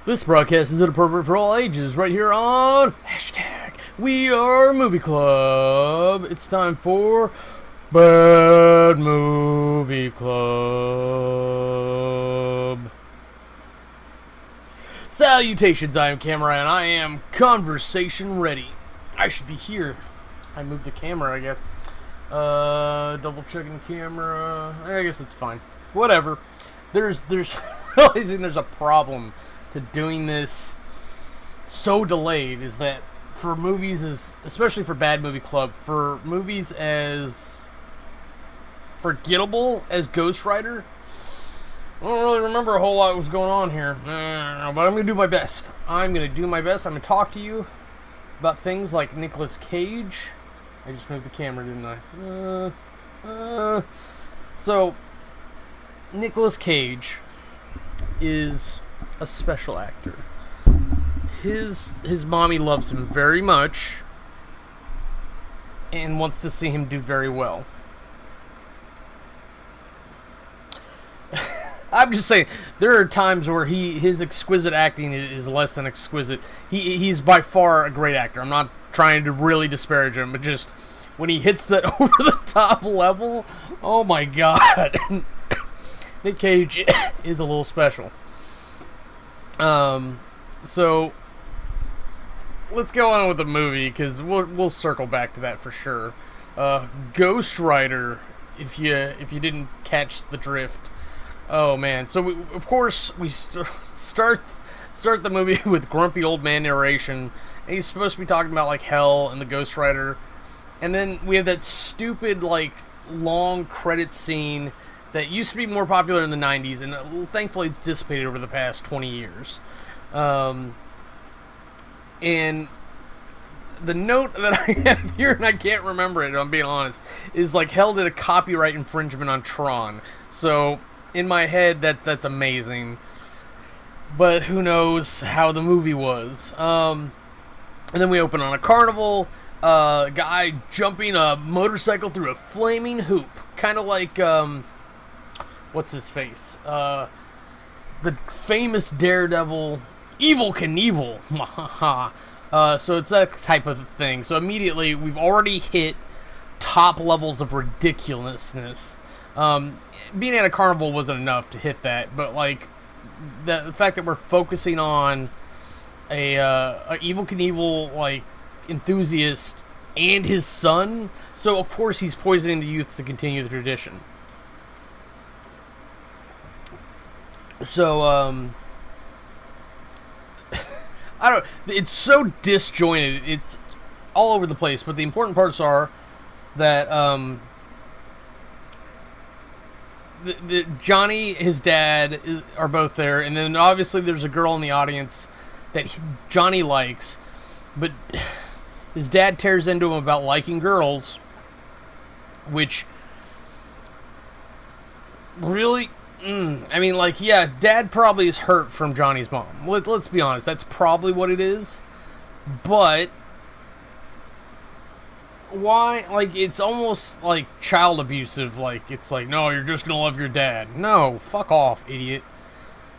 This broadcast is inappropriate for all ages, right here on hashtag WeAreMovieClub. It's time for Bad Movie Club. Salutations, I am Camera, and I am conversation ready. I should be here. I moved the camera, I guess. Double checking the camera. I guess it's fine. Whatever. There's realizing there's a problem to doing this so delayed is that for movies, especially for Bad Movie Club, for movies as forgettable as Ghostrider, I don't really remember a whole lot was going on here, but I'm going to do my best. I'm going to talk to you about things like Nicolas Cage. I just moved the camera, didn't I? So, Nicolas Cage is a special actor. His mommy loves him very much and wants to see him do very well. I'm just saying, there are times where his exquisite acting is less than exquisite. He's by far a great actor. I'm not trying to really disparage him, but just when he hits that over the top level, oh my god. Nick Cage is a little special. So let's go on with the movie, because we'll circle back to that for sure. Ghostrider, if you didn't catch the drift. Oh man! So we start the movie with grumpy old man narration, and he's supposed to be talking about like hell and the Ghostrider, and then we have that stupid like long credit scene that used to be more popular in the 90s, and thankfully it's dissipated over the past 20 years. And the note that I have here, and I can't remember it, I'm being honest, is like held at a copyright infringement on Tron. So in my head, that's amazing. But who knows how the movie was. And then we open on a carnival, guy jumping a motorcycle through a flaming hoop. Kind of like, what's his face? The famous Daredevil, Evel Knievel. So it's that type of thing. So immediately, we've already hit top levels of ridiculousness. Being at a carnival wasn't enough to hit that, but like the fact that we're focusing on a Evel Knievel like enthusiast and his son, so of course he's poisoning the youth to continue the tradition. So I don't. It's so disjointed. It's all over the place. But the important parts are that Johnny, his dad, are both there, and then obviously there's a girl in the audience that Johnny likes, but his dad tears into him about liking girls, which really. I mean, like, yeah, Dad probably is hurt from Johnny's mom. Let's be honest, that's probably what it is. But why? Like, it's almost like child abusive. Like, it's like, no, you're just gonna love your dad. No, fuck off, idiot.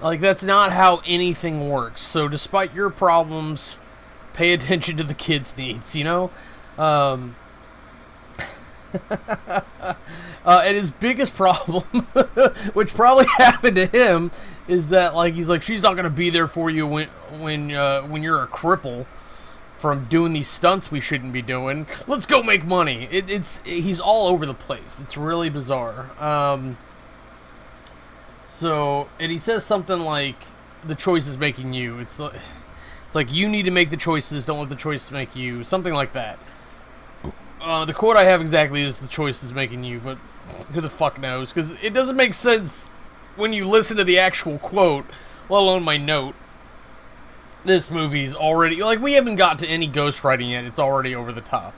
Like, that's not how anything works. So, despite your problems, pay attention to the kid's needs, you know? And his biggest problem, which probably happened to him, is that like he's like, she's not gonna be there for you when you're a cripple from doing these stunts we shouldn't be doing. Let's go make money. He's all over the place. It's really bizarre. So, and he says something like, "The choice is making you." It's like you need to make the choices. Don't let the choices make you. Something like that. The quote I have exactly is, "The choice is making you," but who the fuck knows? Because it doesn't make sense when you listen to the actual quote, let alone my note. This movie's already, like, we haven't got to any ghostwriting yet. It's already over the top.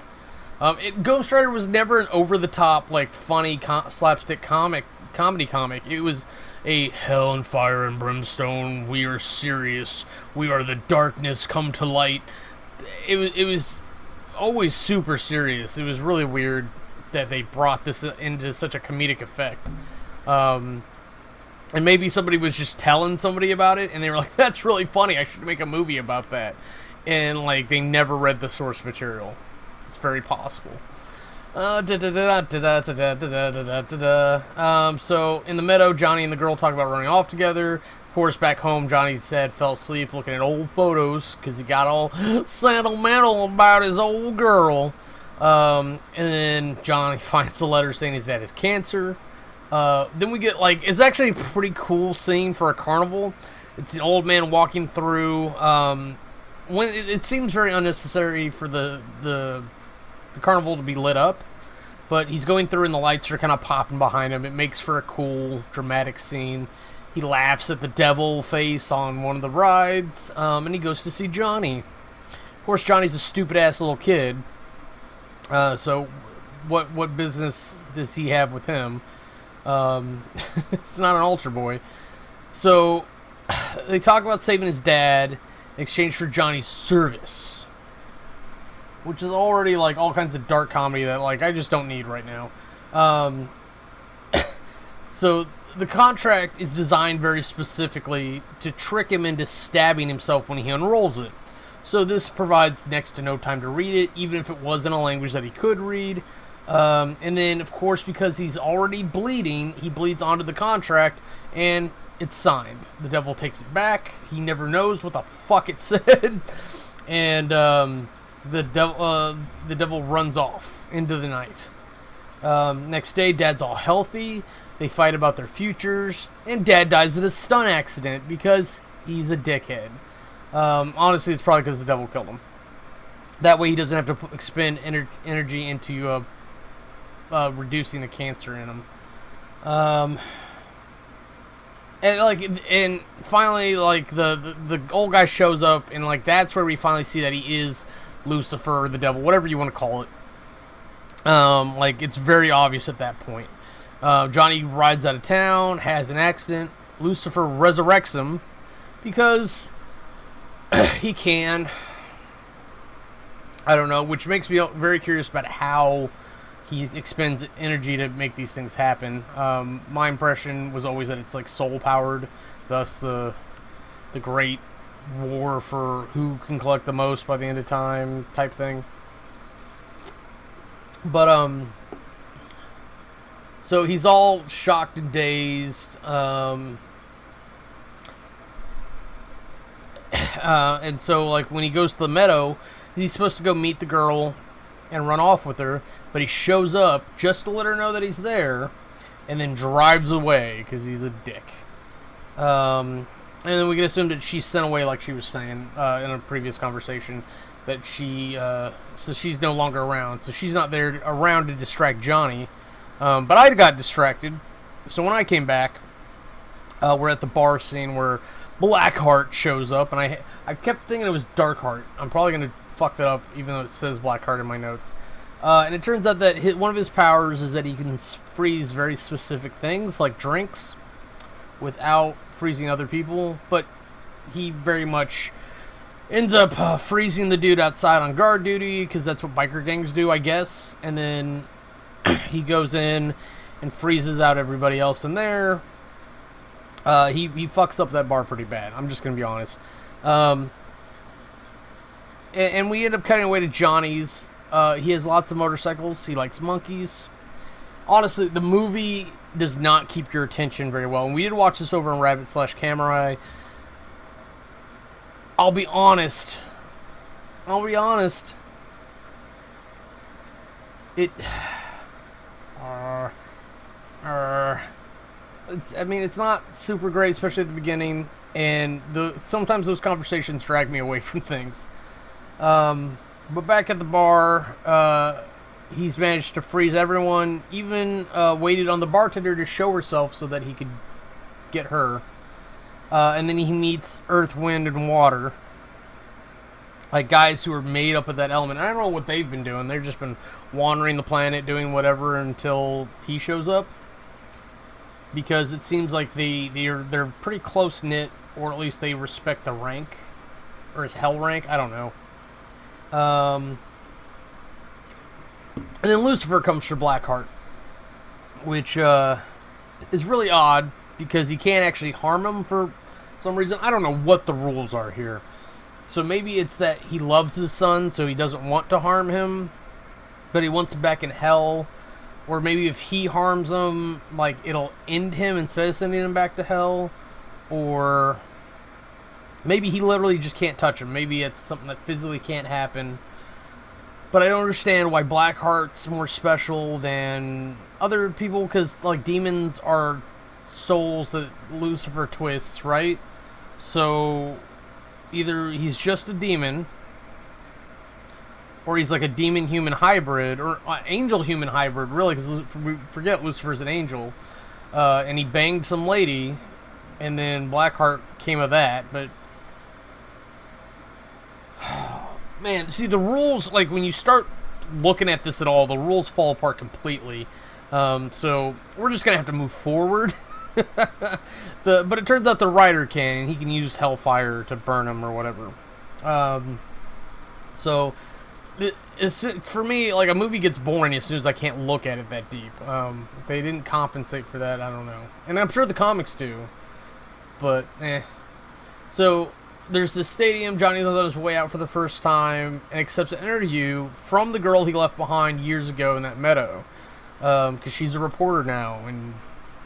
Ghostrider was never an over-the-top, like, funny slapstick comedy comic. It was a hell and fire and brimstone, we are serious, we are the darkness come to light. It was always super serious. It was really weird that they brought this into such a comedic effect. And maybe somebody was just telling somebody about it, and they were like, "That's really funny. I should make a movie about that." And like they never read the source material. It's very possible. So in the meadow, Johnny and the girl talk about running off together. Of course, back home, Johnny's dad fell asleep looking at old photos because he got all sentimental about his old girl. And then Johnny finds a letter saying his dad has cancer. Then we get, like, it's actually a pretty cool scene for a carnival. It's an old man walking through. When it seems very unnecessary for the carnival to be lit up, but he's going through and the lights are kind of popping behind him. It makes for a cool, dramatic scene. He laughs at the devil face on one of the rides, and he goes to see Johnny. Of course, Johnny's a stupid-ass little kid, so what business does he have with him? It's not an altar boy. So they talk about saving his dad in exchange for Johnny's service, which is already like all kinds of dark comedy that like I just don't need right now. So the contract is designed very specifically to trick him into stabbing himself when he unrolls it. So this provides next to no time to read it, even if it was in a language that he could read. And then, of course, because he's already bleeding, he bleeds onto the contract, and it's signed. The devil takes it back. He never knows what the fuck it said. And the devil runs off into the night. Next day, Dad's all healthy. They fight about their futures, and Dad dies in a stunt accident because he's a dickhead. Honestly, it's probably because the devil killed him. That way he doesn't have to expend energy into reducing the cancer in him. And finally, like, the old guy shows up, and like that's where we finally see that he is Lucifer, the devil, whatever you want to call it. Like, it's very obvious at that point. Johnny rides out of town, has an accident. Lucifer resurrects him because he can. I don't know, which makes me very curious about how he expends energy to make these things happen. My impression was always that it's like soul powered, thus the great war for who can collect the most by the end of time type thing. But so he's all shocked and dazed, and so like when he goes to the meadow, he's supposed to go meet the girl and run off with her, but he shows up just to let her know that he's there, and then drives away because he's a dick. And then we can assume that she's sent away, like she was saying in a previous conversation, that so she's no longer around, so she's not there around to distract Johnny. But I got distracted, so when I came back, we're at the bar scene where Blackheart shows up, and I kept thinking it was Darkheart. I'm probably going to fuck that up, even though it says Blackheart in my notes. And it turns out that one of his powers is that he can freeze very specific things, like drinks, without freezing other people, but he very much ends up freezing the dude outside on guard duty, because that's what biker gangs do, I guess, and then he goes in and freezes out everybody else in there. He fucks up that bar pretty bad. I'm just going to be honest. And we end up cutting away to Johnny's. He has lots of motorcycles. He likes monkeys. Honestly, the movie does not keep your attention very well. And we did watch this over on Rabbit/Camerai. I'll be honest. It's not super great, especially at the beginning, and sometimes those conversations drag me away from things. But back at the bar, he's managed to freeze everyone, even waited on the bartender to show herself so that he could get her. And then he meets Earth, Wind, and Water. Like guys who are made up of that element. I don't know what they've been doing. They've just been wandering the planet, doing whatever until he shows up. Because it seems like they're pretty close knit, or at least they respect the rank, or his hell rank. I don't know. And then Lucifer comes for Blackheart, which is really odd because he can't actually harm him for some reason. I don't know what the rules are here. So maybe it's that he loves his son, so he doesn't want to harm him, but he wants him back in hell. Or maybe if he harms him, like, it'll end him instead of sending him back to hell. Or maybe he literally just can't touch him. Maybe it's something that physically can't happen. But I don't understand why Blackheart's more special than other people, because, like, demons are souls that Lucifer twists, right? So either he's just a demon, or he's like a demon-human hybrid, or angel-human hybrid, really, because we forget Lucifer's an angel, and he banged some lady, and then Blackheart came of that, but man, see, the rules, like, when you start looking at this at all, the rules fall apart completely. So we're just gonna have to move forward. But it turns out the writer can, and he can use hellfire to burn him or whatever. So it's, for me, like, a movie gets boring as soon as I can't look at it that deep. They didn't compensate for that, I don't know. And I'm sure the comics do. But, So there's this stadium. Johnny's on his way out for the first time and accepts an interview from the girl he left behind years ago in that meadow. Because she's a reporter now, and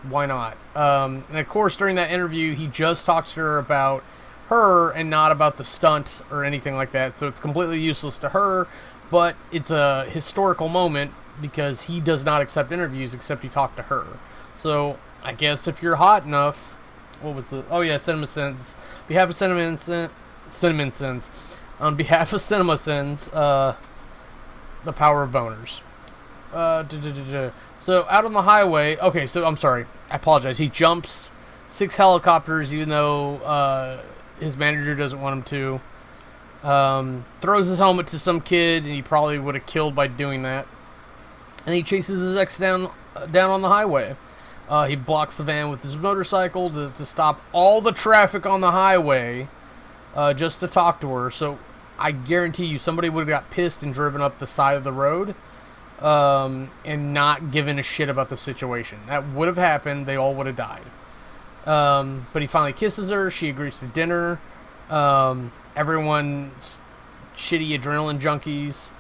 why not? And of course, during that interview, he just talks to her about her and not about the stunt or anything like that. So it's completely useless to her, but it's a historical moment because he does not accept interviews except he talked to her. So I guess if you're hot enough, what was the? Oh yeah, Cinema Sins. On behalf of Cinnamon Sins. On behalf of Cinema Sins, the power of boners. So out on the highway. Okay, so I'm sorry. I apologize. He jumps 6 helicopters, even though his manager doesn't want him to. Throws his helmet to some kid, and he probably would have killed by doing that. And he chases his ex down on the highway. He blocks the van with his motorcycle to stop all the traffic on the highway, just to talk to her. So I guarantee you somebody would have got pissed and driven up the side of the road, and not given a shit about the situation. That would have happened. They all would have died. But he finally kisses her. She agrees to dinner. Everyone's shitty adrenaline junkies.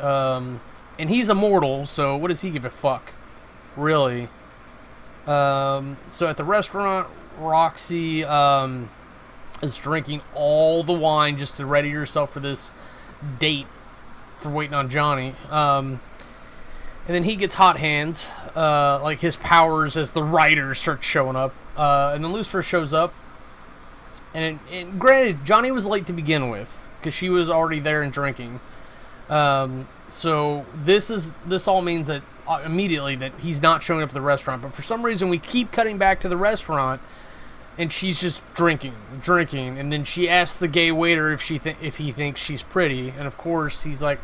And he's immortal, so what does he give a fuck? Really? So at the restaurant, Roxy is drinking all the wine just to ready herself for this date for waiting on Johnny. And then he gets hot hands, like his powers as the writers start showing up. And then Lucifer shows up. And granted, Johnny was late to begin with, because she was already there and drinking. So this all means that immediately that he's not showing up at the restaurant. But for some reason, we keep cutting back to the restaurant, and she's just drinking. And then she asks the gay waiter if he thinks she's pretty. And of course, he's like,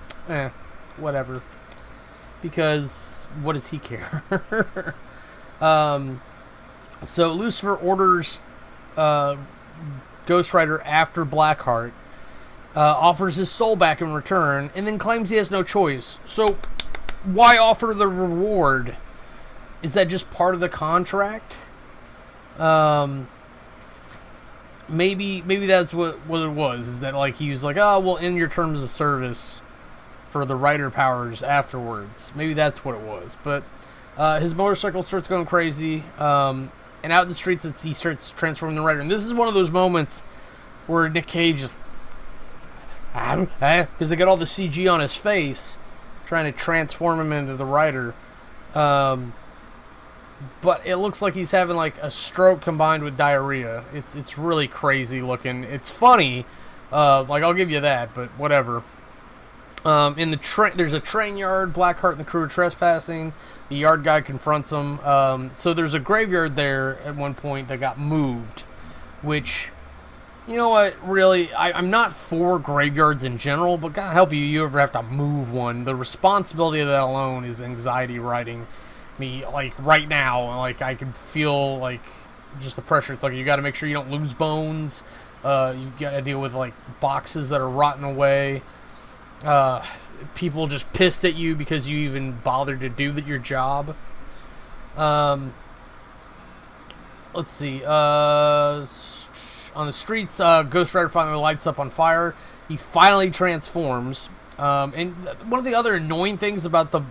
whatever. Because what does he care? So Lucifer orders Ghostrider after Blackheart, offers his soul back in return, and then claims he has no choice. So why offer the reward? Is that just part of the contract? Maybe that's what it was. Is that, like, he was like, oh, we'll end your terms of service for the writer powers afterwards. Maybe that's what it was. But his motorcycle starts going crazy, and out in the streets he starts transforming the writer. And this is one of those moments where Nick Cage just, because they got all the CG on his face, trying to transform him into the writer. But it looks like he's having like a stroke combined with diarrhea. It's really crazy looking. It's funny, like, I'll give you that, but whatever. In the there's a train yard. Blackheart and the crew are trespassing. The yard guy confronts them. So there's a graveyard there at one point that got moved, which, you know what, really, I'm not for graveyards in general, but God help you ever have to move one. The responsibility of that alone is anxiety riding me, like, right now. Like, I can feel, like, just the pressure. It's like, you got to make sure you don't lose bones. You've got to deal with, like, boxes that are rotting away. People just pissed at you because you even bothered to do your job. let's see. On the streets, Ghostrider finally lights up on fire. He finally transforms. And one of the other annoying things about the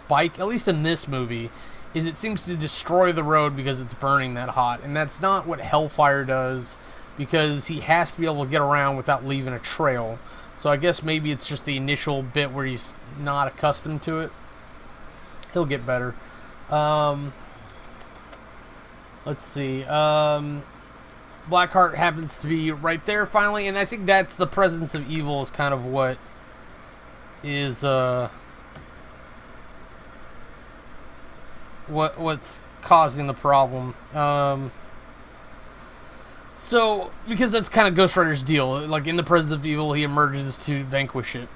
bike, at least in this movie, is it seems to destroy the road because it's burning that hot. And that's not what Hellfire does, because he has to be able to get around without leaving a trail. So I guess maybe it's just the initial bit where he's not accustomed to it. He'll get better. Let's see. Blackheart happens to be right there finally, and I think that's the presence of evil is kind of what is what's causing the problem. So because that's kind of Ghost Rider's deal, like in the presence of evil, he emerges to vanquish it.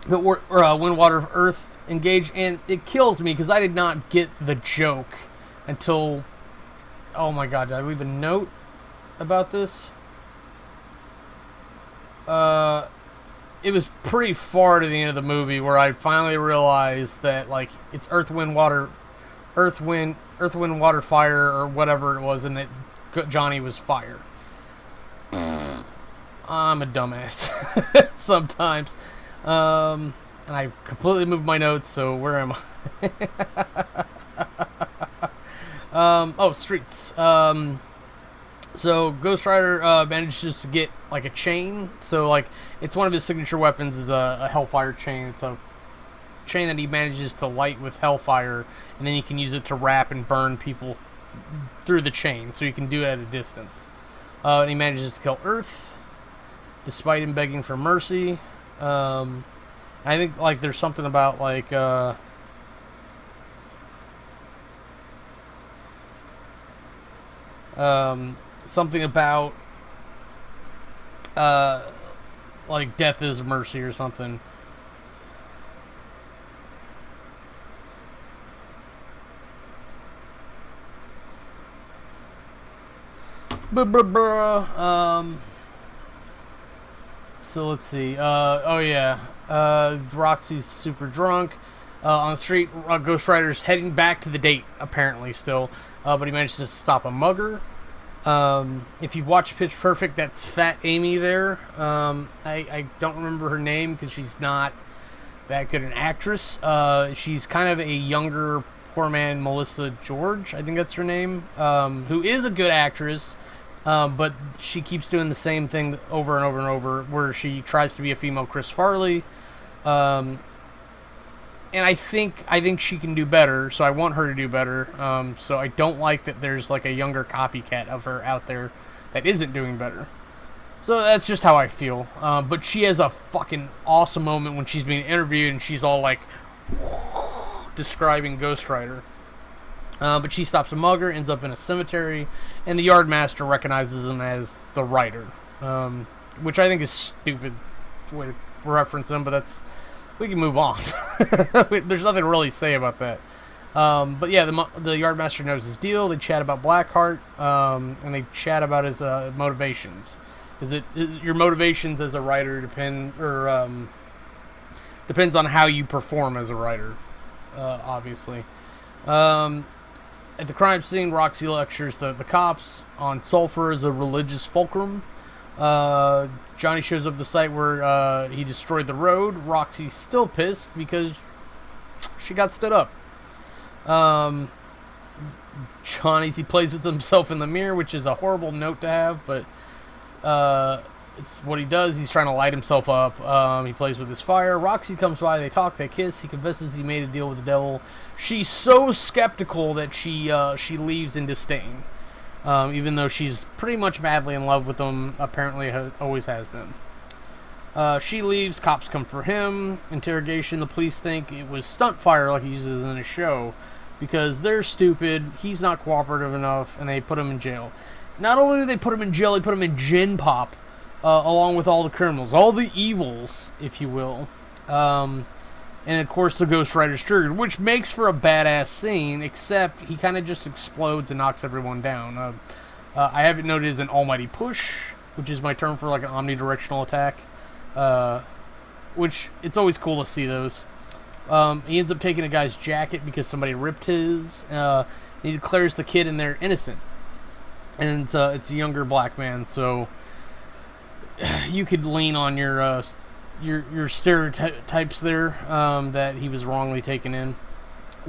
But Wind, Water, Earth engage, and it kills me because I did not get the joke until. Oh my god! Did I leave a note about this? It was pretty far to the end of the movie where I finally realized that like it's Earth, Wind, Water, Fire, or whatever it was, and that Johnny was fire. I'm a dumbass sometimes, and I completely moved my notes. So where am I? Streets. So Ghost Rider manages to get like a chain. So like it's one of his signature weapons is a Hellfire chain. It's a chain that he manages to light with Hellfire, and then you can use it to wrap and burn people through the chain. So you can do it at a distance. And he manages to kill Earth, despite him begging for mercy. I think like there's something about like. Something about like death is mercy or something. So let's see. Roxy's super drunk. On the street, Ghost Rider's heading back to the date, apparently still. But he manages to stop a mugger. If you've watched Pitch Perfect, that's Fat Amy there. I don't remember her name because she's not that good an actress. She's kind of a younger poor man, Melissa George, I think that's her name, who is a good actress, but she keeps doing the same thing over and over and over, where she tries to be a female Chris Farley. And I think she can do better, so I want her to do better. So I don't like that there's like a younger copycat of her out there that isn't doing better. So that's just how I feel. But she has a fucking awesome moment when she's being interviewed and she's all like describing Ghost Rider. But she stops a mugger, ends up in a cemetery, and the Yardmaster recognizes him as the Rider, which I think is stupid way to reference him, but that's. We can move on. There's nothing to really say about that. But yeah, the Yardmaster knows his deal. They chat about Blackheart, and they chat about his motivations. Your motivations as a writer depends on how you perform as a writer, obviously. At the crime scene, Roxy lectures the cops on sulfur as a religious fulcrum. Johnny shows up at the site where he destroyed the road. Roxy's still pissed because she got stood up. He plays with himself in the mirror, which is a horrible note to have, but it's what he does. He's trying to light himself up. He plays with his fire. Roxy comes by, they talk, they kiss. He confesses he made a deal with the devil. She's so skeptical that she leaves in disdain. Even though she's pretty much madly in love with him, apparently always has been. She leaves, cops come for him. Interrogation, the police think it was stunt fire like he uses in his show, because they're stupid, he's not cooperative enough, and they put him in jail. Not only do they put him in jail, they put him in gin pop, along with all the criminals, all the evils, if you will. And of course the Ghost Rider's triggered, which makes for a badass scene, except he kind of just explodes and knocks everyone down. I have it noted as an almighty push, which is my term for like an omnidirectional attack. Which, it's always cool to see those. He ends up taking a guy's jacket because somebody ripped his. He declares the kid in there innocent. and it's a younger black man, so you could lean on your stereotypes there, that he was wrongly taken in,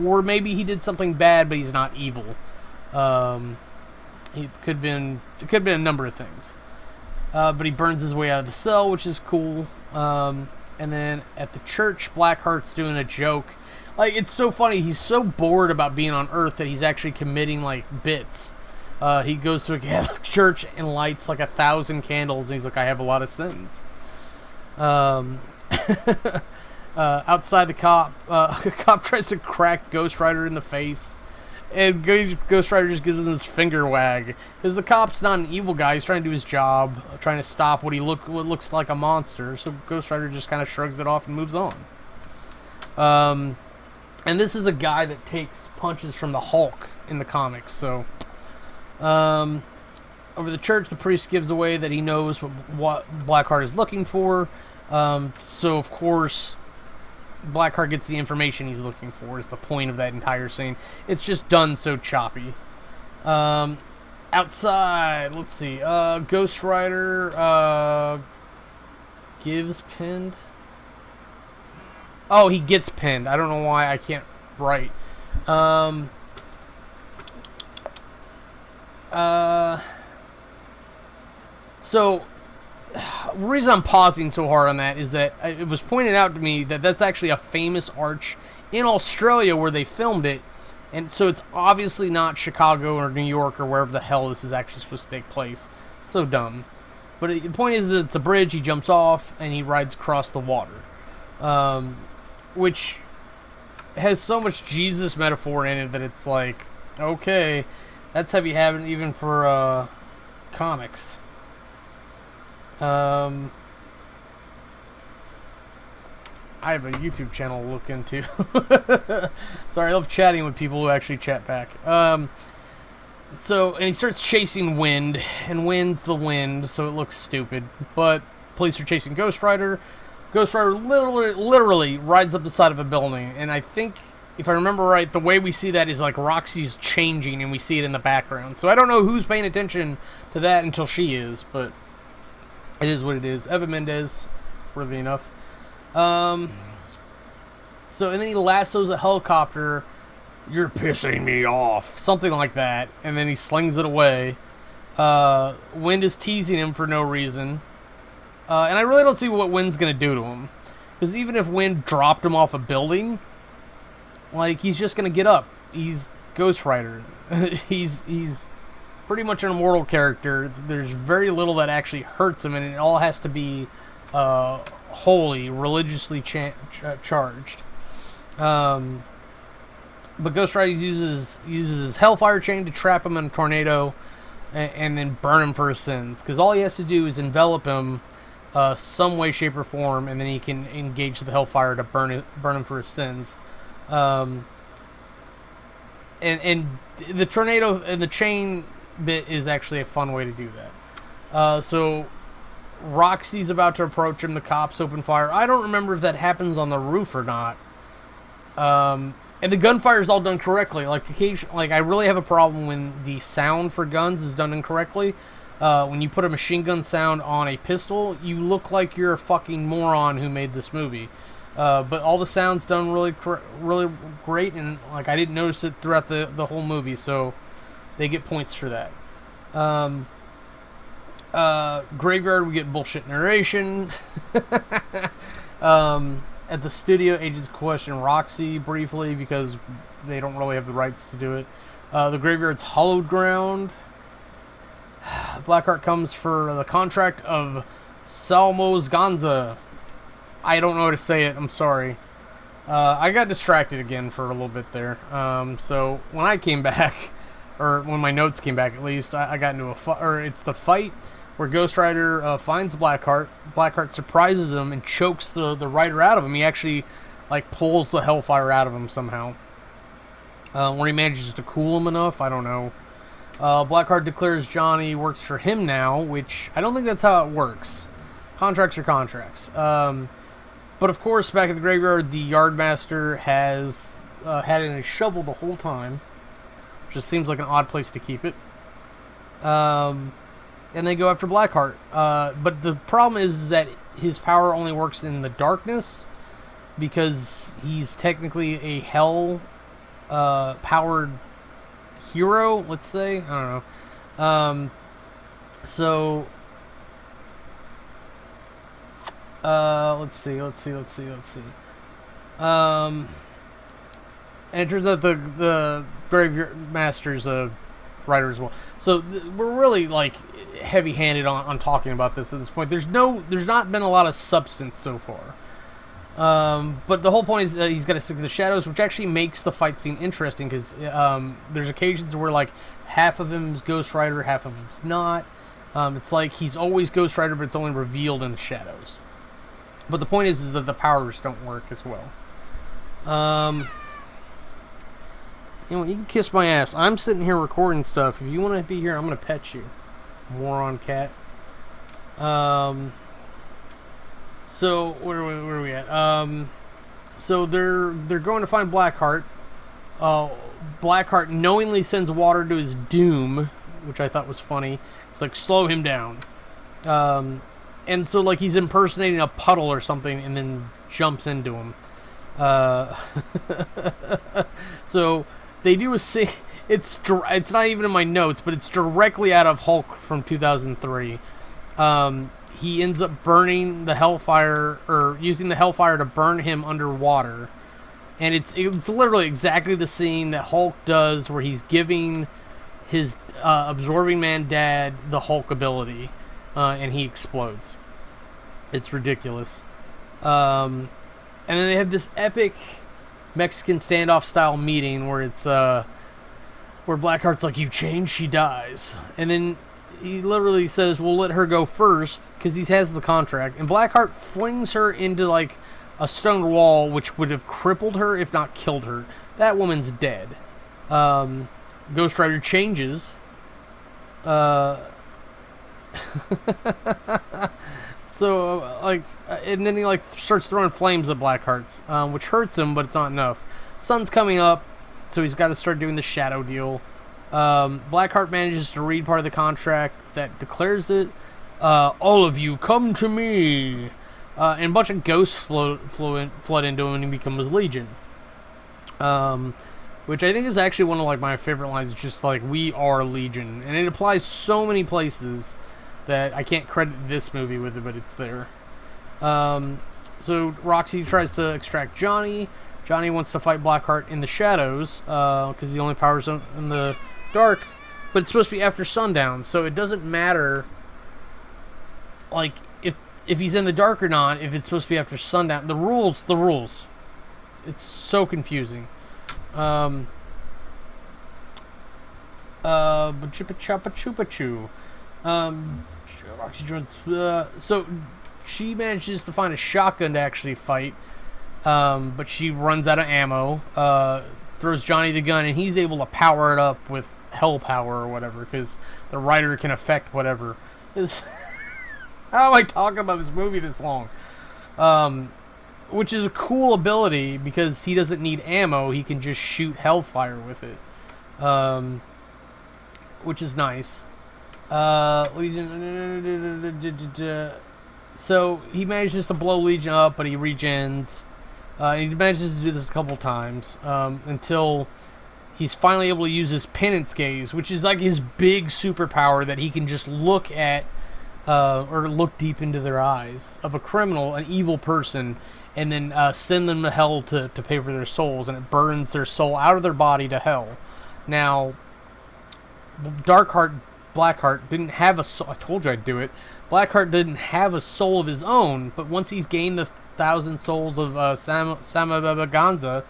or maybe he did something bad, but he's not evil. It could have been a number of things. But he burns his way out of the cell, which is cool. And then at the church, Blackheart's doing a joke. Like, it's so funny. He's so bored about being on Earth that he's actually committing, like, bits. He goes to a Catholic church and lights, like, 1,000 candles, and he's like, I have a lot of sins. Outside the cop, a cop tries to crack Ghostrider in the face. And Ghostrider just gives him this finger wag. Because the cop's not an evil guy. He's trying to do his job, trying to stop what looks like a monster. So Ghostrider just kind of shrugs it off and moves on. And this is a guy that takes punches from the Hulk in the comics. So, over the church, the priest gives away that he knows what Blackheart is looking for. So, of course, Blackheart gets the information he's looking for, is the point of that entire scene. It's just done so choppy. Outside, let's see. Ghostrider gives pinned. Oh, he gets pinned. I don't know why I can't write. So, the reason I'm pausing so hard on that is that it was pointed out to me that that's actually a famous arch in Australia where they filmed it, and so it's obviously not Chicago or New York or wherever the hell this is actually supposed to take place. It's so dumb. But the point is that it's a bridge, he jumps off, and he rides across the water. Which has so much Jesus metaphor in it that it's like, okay, that's heavy-handed even for comics. I have a YouTube channel to look into. Sorry, I love chatting with people who actually chat back. And he starts chasing Wind, and Wind's the wind, so it looks stupid. But police are chasing Ghostrider. Ghostrider literally rides up the side of a building, and I think, if I remember right, the way we see that is like Roxy's changing, and we see it in the background. So I don't know who's paying attention to that until she is, but it is what it is. Evan Mendez, worthy enough. So, and then he lassos a helicopter. You're pissing me off. Something like that. And then he slings it away. Wind is teasing him for no reason. And I really don't see what Wind's going to do to him. Because even if Wind dropped him off a building, like, he's just going to get up. He's Ghostrider. he's pretty much an immortal character. There's very little that actually hurts him, and it all has to be holy, religiously charged. But Ghostrider uses his Hellfire Chain to trap him in a tornado, and then burn him for his sins. Because all he has to do is envelop him some way, shape, or form, and then he can engage the Hellfire to burn him for his sins. And the tornado and the chain bit is actually a fun way to do that. So Roxy's about to approach him. The cops open fire. I don't remember if that happens on the roof or not. And the gunfire is all done correctly. Like, I really have a problem when the sound for guns is done incorrectly. When you put a machine gun sound on a pistol, you look like you're a fucking moron who made this movie. But all the sound's done really great, and like, I didn't notice it throughout the whole movie, so they get points for that. Graveyard, we get bullshit narration. At the studio, agents question Roxy briefly because they don't really have the rights to do it. The Graveyard's hallowed ground. Blackheart comes for the contract of Salmos Ganza. I don't know how to say it. I'm sorry. I got distracted again for a little bit there. So when I came back, or when my notes came back at least, I got into a fight. Or it's the fight where Ghostrider finds Blackheart. Blackheart surprises him and chokes the rider out of him. He actually like pulls the Hellfire out of him somehow. Where he manages to cool him enough, I don't know. Blackheart declares Johnny works for him now, which I don't think that's how it works. Contracts are contracts. But of course, back at the graveyard, the yardmaster has had it in a shovel the whole time. Which just seems like an odd place to keep it. And they go after Blackheart. But the problem is that his power only works in the darkness because he's technically a hell powered hero, let's say. I don't know. So let's see. And it turns out the Brave Master's a writer as well. So we're really like heavy-handed on talking about this at this point. There's not been a lot of substance so far. But the whole point is that he's got to stick to the shadows, which actually makes the fight scene interesting because there's occasions where like half of him is Ghostrider, half of him's not. It's like he's always Ghostrider, but it's only revealed in the shadows. But the point is that the powers don't work as well. You know, you can kiss my ass. I'm sitting here recording stuff. If you want to be here, I'm going to pet you. Moron cat. So, where are we at? So they're going to find Blackheart. Blackheart knowingly sends water to his doom, which I thought was funny. It's like, slow him down. And so, like, he's impersonating a puddle or something and then jumps into him. So they do a scene. It's not even in my notes, but it's directly out of Hulk from 2003. He ends up burning the Hellfire, or using the Hellfire to burn him underwater, and it's literally exactly the scene that Hulk does, where he's giving his Absorbing Man dad the Hulk ability, and he explodes. It's ridiculous. And then they have this epic Mexican standoff style meeting where it's where Blackheart's like, "You change, she dies," and then he literally says, "We'll let her go first," because he has the contract, and Blackheart flings her into like a stone wall, which would have crippled her if not killed her. That woman's dead. Ghostrider changes. So, like, and then he, like, starts throwing flames at Blackheart's, which hurts him, but it's not enough. Sun's coming up, so he's got to start doing the shadow deal. Blackheart manages to read part of the contract that declares it. All of you, come to me! And a bunch of ghosts flood into him, and he becomes Legion. Which I think is actually one of, like, my favorite lines. It's just, like, we are Legion. And it applies so many places that I can't credit this movie with it, but it's there. So Roxy tries to extract Johnny. Johnny wants to fight Blackheart in the shadows, because the only power's in the dark, but it's supposed to be after sundown, so it doesn't matter, like, if he's in the dark or not, if it's supposed to be after sundown. The rules. It's so confusing. Chupa-chupa-choo. Roxy joins, so she manages to find a shotgun to actually fight, but she runs out of ammo, throws Johnny the gun, and he's able to power it up with hell power or whatever, because the writer can affect whatever. How am I talking about this movie this long? Which is a cool ability, because he doesn't need ammo, he can just shoot hellfire with it, which is nice. Legion. So he manages to blow Legion up, but he regens. He manages to do this a couple times until he's finally able to use his penance gaze, which is like his big superpower that he can just look at or look deep into their eyes of a criminal, an evil person, and then send them to hell to pay for their souls, and it burns their soul out of their body to hell. Now, Blackheart didn't have a soul. I told you I'd do it. Blackheart didn't have a soul of his own, but once he's gained the 1,000 souls of Samabaganza,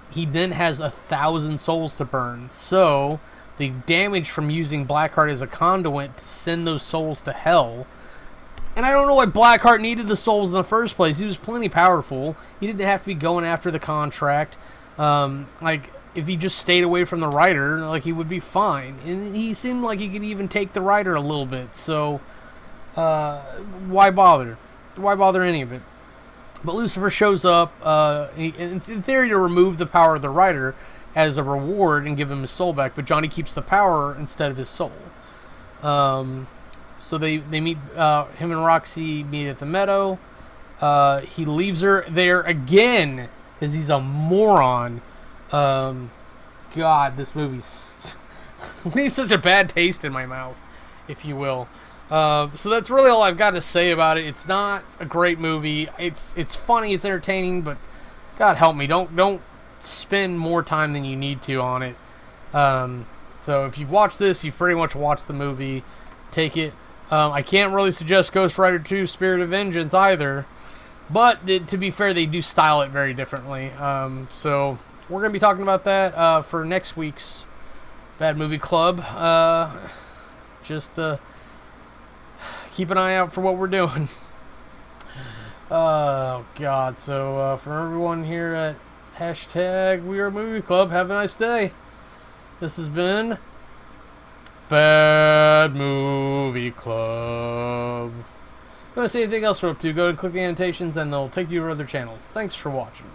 he then has 1,000 souls to burn. So the damage from using Blackheart as a conduit to send those souls to hell. And I don't know why Blackheart needed the souls in the first place. He was plenty powerful. He didn't have to be going after the contract. If he just stayed away from the writer, like, he would be fine. And he seemed like he could even take the writer a little bit. So, why bother? Why bother any of it? But Lucifer shows up, in theory, to remove the power of the writer, as a reward and give him his soul back, but Johnny keeps the power instead of his soul. So they meet, him and Roxy meet at the meadow. He leaves her there again because he's a moron. God, this movie's leaves such a bad taste in my mouth, if you will. So that's really all I've got to say about it. It's not a great movie. It's funny, it's entertaining, but God help me, don't spend more time than you need to on it. So if you've watched this, you've pretty much watched the movie. Take it. I can't really suggest Ghostrider 2 Spirit of Vengeance either, but to be fair, they do style it very differently. So we're going to be talking about that for next week's Bad Movie Club. Just keep an eye out for what we're doing. Oh, God. So for everyone here at #WeAreMovieClub, have a nice day. This has been Bad Movie Club. If you want to see anything else we're up to, go and click the annotations and they'll take you to other channels. Thanks for watching.